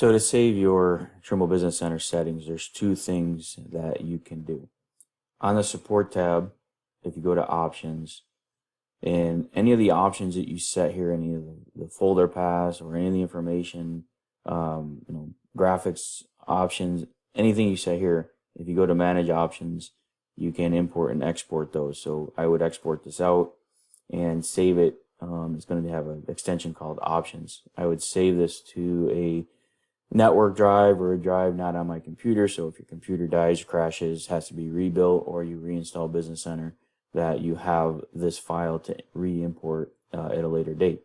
So to save your Trimble Business Center settings, there's two things that you can do. On the support tab, if you go to options, and any of the options that you set here, any of the folder paths or any of the information, graphics options, anything you set here, if you go to manage options, you can import and export those. So I would export this out and save it. It's going to have an extension called options. I would save this to a network drive or a drive not on my computer. So if your computer dies, crashes, has to be rebuilt, or you reinstall Business Center, that you have this file to re-import at a later date.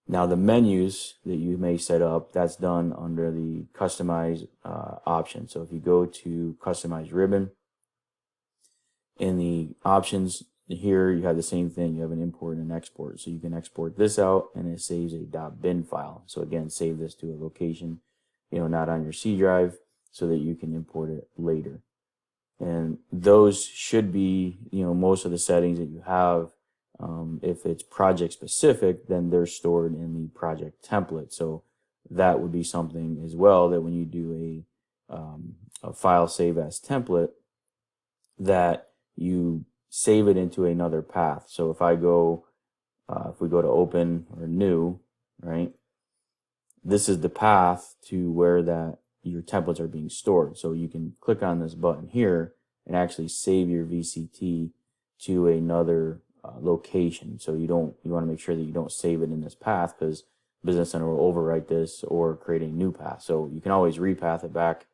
Now the menus that you may set up, that's done under the customize option. So if you go to customize ribbon, in the options here you have the same thing. You have an import and an export. So you can export this out and it saves a .bin file. So again, save this to a location, not on your C drive, so that you can import it later. And those should be, most of the settings that you have. If it's project specific, then they're stored in the project template. So that would be something as well, that when you do a file save as template, that you save it into another path. So if we go to open or new, right, this is the path to where that your templates are being stored. So you can click on this button here and actually save your VCT to another location. So you want to make sure that you don't save it in this path, because Business Center will overwrite this or create a new path. So you can always repath it back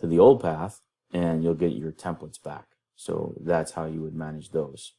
to the old path and you'll get your templates back. So that's how you would manage those.